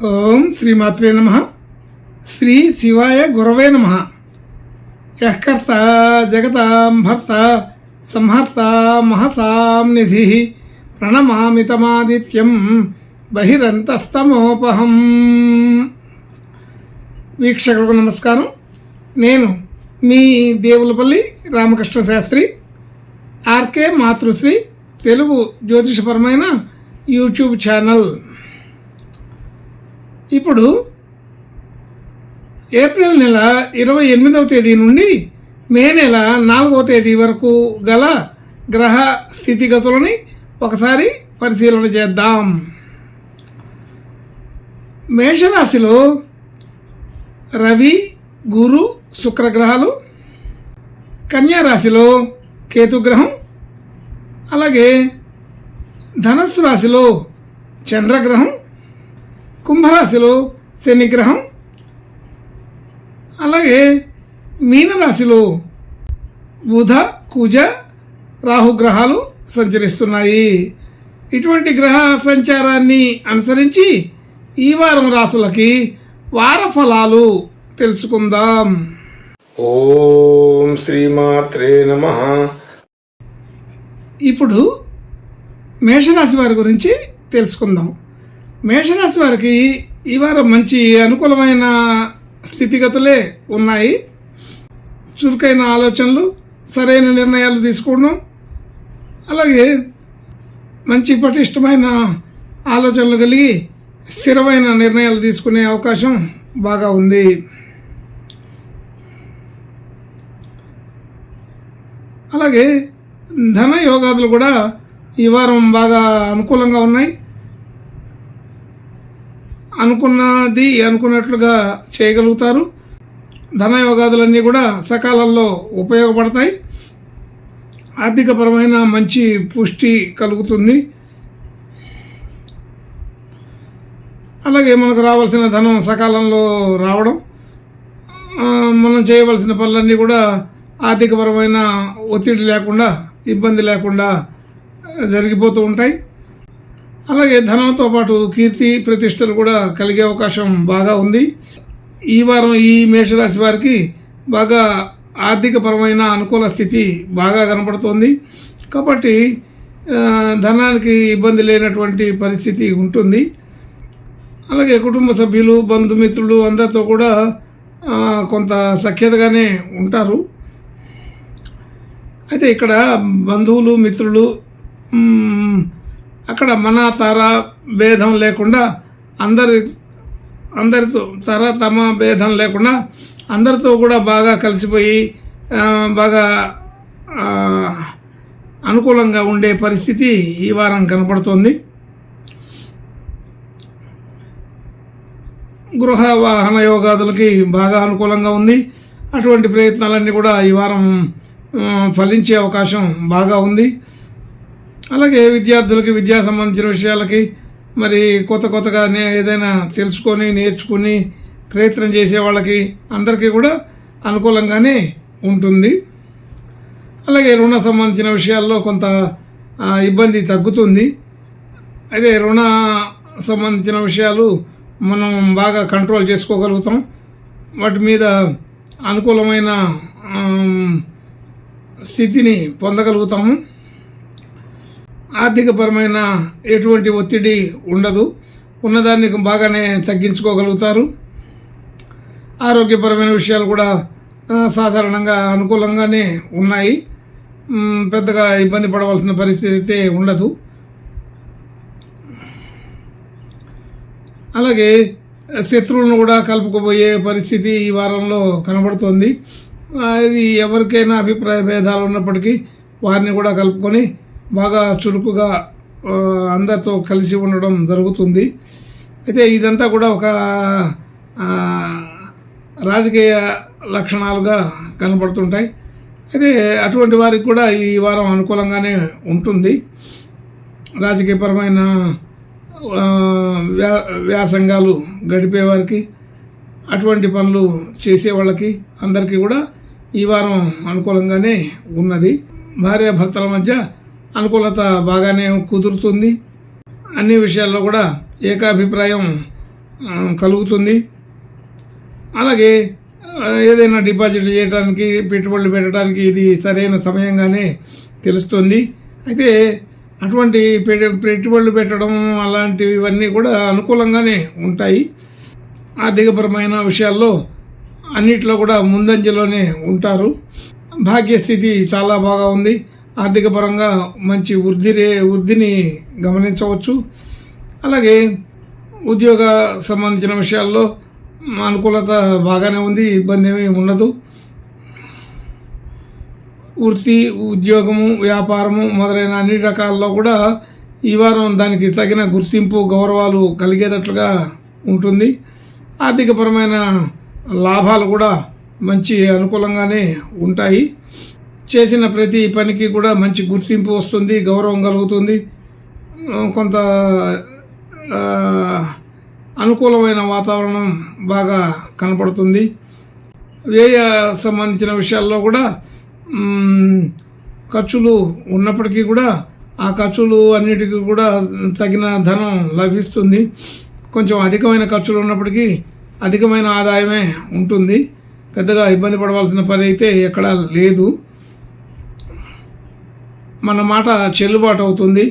ఓం శ్రీమాత్రే నమః. శ్రీ శివాయ గురవే నమః. యః కర్త జగతాం భర్త సంహర్త మహసాం నిధి ప్రణమామి తమాదిత్యం బహిరంతస్తమోపహం. వీక్షకులకు నమస్కారం. నేను మీ దేవులపల్లి రామకృష్ణ శాస్త్రి. ఆర్కే మాతృశ్రీ తెలుగు జ్యోతిషపరమైన యూట్యూబ్ ఛానల్. ఇప్పుడు ఏప్రిల్ నెల 28వ తేదీ నుండి మే నెల 4వ తేదీ వరకు గల గ్రహ స్థితిగతులని ఒకసారి పరిశీలన చేద్దాం. మేషరాశిలో రవి, గురు, శుక్రగ్రహాలు, కన్యారాశిలో కేతుగ్రహం, అలాగే ధనస్సు రాశిలో చంద్రగ్రహం, కుంభరాశిలో శనిగ్రహం, అలాగే మీనరాశిలో బుధ, కుజ, రాహుగ్రహాలు సంచరిస్తున్నాయి. ఇటువంటి గ్రహ సంచారాన్ని అనుసరించి ఈ వారం రాశులకి వార ఫలాలు తెలుసుకుందాం. ఓం శ్రీమాత్రే నమః. ఇప్పుడు మేషరాశి వారి గురించి తెలుసుకుందాం. మేషరాశి వారికి ఈ వారం మంచి అనుకూలమైన స్థితిగతులే ఉన్నాయి. చురుకైన ఆలోచనలు, సరైన నిర్ణయాలు తీసుకోవడం, అలాగే మంచి పటిష్టమైన ఆలోచనలు కలిగి స్థిరమైన నిర్ణయాలు తీసుకునే అవకాశం బాగా ఉంది. అలాగే ధన యోగాదులు కూడా ఈ వారం బాగా అనుకూలంగా ఉన్నాయి. అనుకున్నది అనుకున్నట్లుగా చేయగలుగుతారు. ధనయోగాదులన్నీ కూడా సకాలంలో ఉపయోగపడతాయి. ఆర్థికపరమైన మంచి పుష్టి కలుగుతుంది. అలాగే మనకు రావాల్సిన ధనం సకాలంలో రావడం, మనం చేయవలసిన పనులన్నీ కూడా ఆర్థికపరమైన ఒత్తిడి లేకుండా, ఇబ్బంది లేకుండా జరిగిపోతూ ఉంటాయి. అలాగే ధనంతో పాటు కీర్తి ప్రతిష్టలు కూడా కలిగే అవకాశం బాగా ఉంది. ఈ వారం ఈ మేషరాశి వారికి బాగా ఆర్థికపరమైన అనుకూల స్థితి బాగా కనపడుతోంది. కాబట్టి ధనానికి ఇబ్బంది లేనటువంటి పరిస్థితి ఉంటుంది. అలాగే కుటుంబ సభ్యులు, బంధుమిత్రులు అందరితో కూడా కొంత సఖ్యతగానే ఉంటారు. అయితే ఇక్కడ బంధువులు, మిత్రులు అక్కడ మన తర భేదం లేకుండా అందరితో తమ భేదం లేకుండా అందరితో కూడా బాగా కలిసిపోయి బాగా అనుకూలంగా ఉండే పరిస్థితి ఈ వారం కనపడుతోంది. గృహ వాహన యోగాదులకి బాగా అనుకూలంగా ఉంది. అటువంటి ప్రయత్నాలన్నీ కూడా ఈ వారం ఫలించే అవకాశం బాగా ఉంది. అలాగే విద్యార్థులకి విద్యా సంబంధించిన విషయాలకి మరి కొత్తగా ఏదైనా తెలుసుకొని నేర్చుకుని ప్రయత్నం చేసే వాళ్ళకి అందరికీ కూడా అనుకూలంగానే ఉంటుంది. అలాగే రుణ సంబంధించిన విషయాల్లో కొంత ఇబ్బంది తగ్గుతుంది. అయితే రుణ సంబంధించిన విషయాలు మనం బాగా కంట్రోల్ చేసుకోగలుగుతాం. వాటి మీద అనుకూలమైన స్థితిని పొందగలుగుతాము. ఆర్థికపరమైన ఎటువంటి ఒత్తిడి ఉండదు. ఉన్నదాన్ని బాగానే తగ్గించుకోగలుగుతారు. ఆరోగ్యపరమైన విషయాలు కూడా సాధారణంగా అనుకూలంగానే ఉన్నాయి. పెద్దగా ఇబ్బంది పడవలసిన పరిస్థితి అయితే ఉండదు. అలాగే శత్రువులను కూడా కలుపుకోబోయే పరిస్థితి ఈ వారంలో కనబడుతోంది. ఇది ఎవరికైనా అభిప్రాయ భేదాలు ఉన్నప్పటికీ వారిని కూడా కలుపుకొని బాగా చురుకుగా అందరితో కలిసి ఉండడం జరుగుతుంది. అయితే ఇదంతా కూడా ఒక రాజకీయ లక్షణాలుగా కనబడుతుంటాయి. అయితే అటువంటి వారికి కూడా ఈ వారం అనుకూలంగానే ఉంటుంది. రాజకీయపరమైన వ్యాసంగాలు గడిపేవారికి, అటువంటి పనులు చేసేవాళ్ళకి అందరికీ కూడా ఈ వారం అనుకూలంగానే ఉన్నది. భార్యాభర్తల మధ్య అనుకూలత బాగానే కుదురుతుంది. అన్ని విషయాల్లో కూడా ఏకాభిప్రాయం కలుగుతుంది. అలాగే ఏదైనా డిపాజిట్లు చేయడానికి, పెట్టుబడులు పెట్టడానికి ఇది సరైన సమయంగానే తెలుస్తుంది. అయితే అటువంటి పెట్టుబడులు పెట్టడం అలాంటివన్నీ కూడా అనుకూలంగానే ఉంటాయి. ఆర్థికపరమైన విషయాల్లో అన్నిట్లో కూడా ముందంజలోనే ఉంటారు. భాగ్యస్థితి చాలా బాగా ఉంది. ఆర్థిక పరంగా మంచి వృద్ధిని గమనించవచ్చు. అలాగే ఉద్యోగ సంబంధించిన విషయాల్లో అనుకూలత బాగానే ఉంది, ఇబ్బంది ఏమీ ఉండదు. వృత్తి, ఉద్యోగము, వ్యాపారము మొదలైన అన్ని రకాల్లో కూడా ఈ వారం దానికి తగిన గుర్తింపు, గౌరవాలు కలిగేటట్లుగా ఉంటుంది. ఆర్థికపరమైన లాభాలు కూడా మంచి అనుకూలంగానే ఉంటాయి. చేసిన ప్రతి పనికి కూడా మంచి గుర్తింపు వస్తుంది, గౌరవం కలుగుతుంది. కొంత అనుకూలమైన వాతావరణం బాగా కనపడుతుంది. వ్యయ సంబంధించిన విషయాల్లో కూడా ఖర్చులు ఉన్నప్పటికీ కూడా ఆ ఖర్చులు అన్నిటికీ కూడా తగిన ధనం లభిస్తుంది. కొంచెం అధికమైన ఖర్చులు ఉన్నప్పటికీ అధికమైన ఆదాయమే ఉంటుంది. పెద్దగా ఇబ్బంది పడవలసిన పని అయితే ఎక్కడా లేదు. మన మాట చెల్లుబాటు అవుతుంది.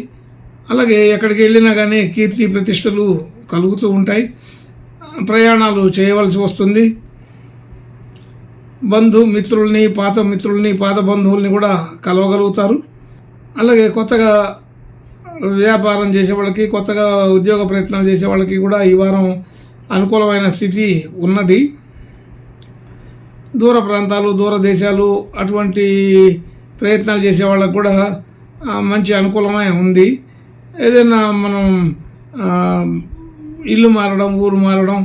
అలాగే ఎక్కడికి వెళ్ళినా కానీ కీర్తి ప్రతిష్టలు కలుగుతూ ఉంటాయి. ప్రయాణాలు చేయవలసి వస్తుంది. బంధుమిత్రుల్ని, పాత బంధువుల్ని కూడా కలవగలుగుతారు. అలాగే కొత్తగా వ్యాపారం చేసే వాళ్ళకి, కొత్తగా ఉద్యోగ ప్రయత్నాలు చేసే వాళ్ళకి కూడా ఈ వారం అనుకూలమైన స్థితి ఉన్నది. దూర ప్రాంతాలు, దూర దేశాలు అటువంటి ప్రయత్నాలు చేసే వాళ్ళకు కూడా మంచి అనుకూలమే ఉంది. ఏదైనా మనం ఇల్లు మారడం, ఊరు మారడం,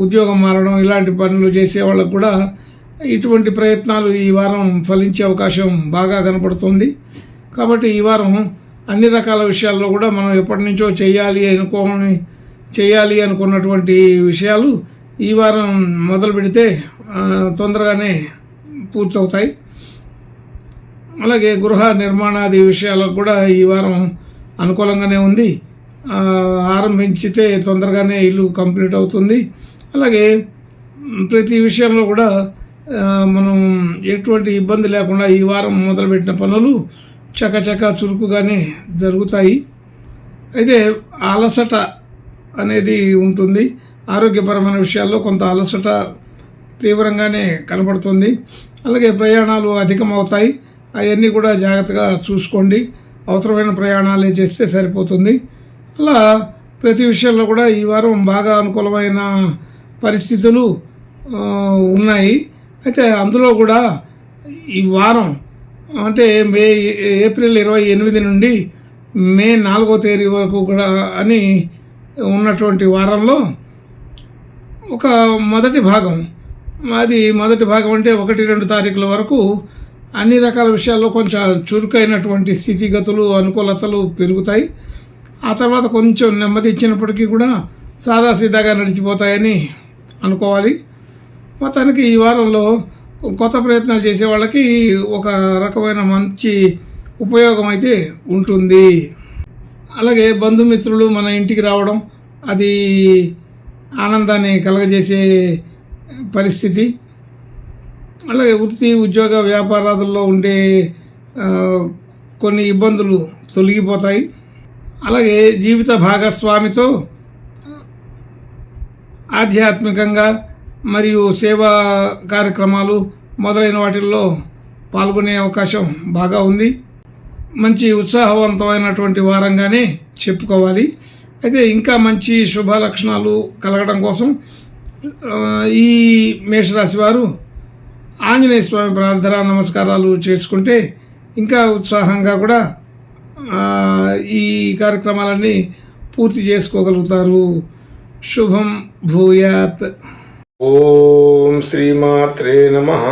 ఉద్యోగం మారడం ఇలాంటి పనులు చేసే వాళ్ళకు కూడా ఇటువంటి ప్రయత్నాలు ఈ వారం ఫలించే అవకాశం బాగా కనపడుతుంది. కాబట్టి ఈ వారం అన్ని రకాల విషయాల్లో కూడా మనం ఎప్పటి నుంచో చేయాలి అనుకున్నటువంటి విషయాలు ఈ వారం మొదలు పెడితే తొందరగానే పూర్తవుతాయి. అలాగే గృహ నిర్మాణాది విషయాలకు కూడా ఈ వారం అనుకూలంగానే ఉంది. ఆరంభించితే తొందరగానే ఇల్లు కంప్లీట్ అవుతుంది. అలాగే ప్రతి విషయంలో కూడా మనం ఎటువంటి ఇబ్బంది లేకుండా ఈ వారం మొదలుపెట్టిన పనులు చకచక చురుకుగానే జరుగుతాయి. అయితే అలసట అనేది ఉంటుంది. ఆరోగ్యపరమైన విషయాల్లో కొంత అలసట తీవ్రంగానే కనబడుతుంది. అలాగే ప్రయాణాలు అధికమవుతాయి. అవన్నీ కూడా జాగ్రత్తగా చూసుకోండి. అవసరమైన ప్రయాణాలే చేస్తే సరిపోతుంది. అలా ప్రతి విషయంలో కూడా ఈ వారం బాగా అనుకూలమైన పరిస్థితులు ఉన్నాయి. అయితే అందులో కూడా ఈ వారం అంటే ఏప్రిల్ 28 నుండి మే 4వ తేదీ వరకు కూడా అని ఉన్నటువంటి వారంలో ఒక మొదటి భాగం అంటే 1-2 తారీఖుల వరకు అన్ని రకాల విషయాల్లో కొంచెం చురుకైనటువంటి స్థితిగతులు, అనుకూలతలు పెరుగుతాయి. ఆ తర్వాత కొంచెం నెమ్మది ఇచ్చినప్పటికీ కూడా సాదాసీదాగా నడిచిపోతాయని అనుకోవాలి. మొత్తానికి ఈ వారంలో కొత్త ప్రయత్నాలు చేసే వాళ్ళకి ఒక రకమైన మంచి ఉపయోగం అయితే ఉంటుంది. అలాగే బంధుమిత్రులు మన ఇంటికి రావడం అది ఆనందాన్ని కలగజేసే పరిస్థితి. అలాగే వృత్తి, ఉద్యోగ, వ్యాపారాదుల్లో ఉండే కొన్ని ఇబ్బందులు తొలగిపోతాయి. అలాగే జీవిత భాగస్వామితో ఆధ్యాత్మికంగా మరియు సేవా కార్యక్రమాలు మొదలైన వాటిల్లో పాల్గొనే అవకాశం బాగా ఉంది. మంచి ఉత్సాహవంతమైనటువంటి వారంగానే చెప్పుకోవాలి. అయితే ఇంకా మంచి శుభ లక్షణాలు కలగడం కోసం ఈ మేషరాశి వారు ఆంజనేయ స్వామి ప్రార్థన, నమస్కారాలు చేసుకుంటే ఇంకా ఉత్సాహంగా కూడా ఈ కార్యక్రమాలన్నీ పూర్తి చేసుకోగలుగుతారు. శుభం భూయాత్. ఓం శ్రీమాత్రే నమః.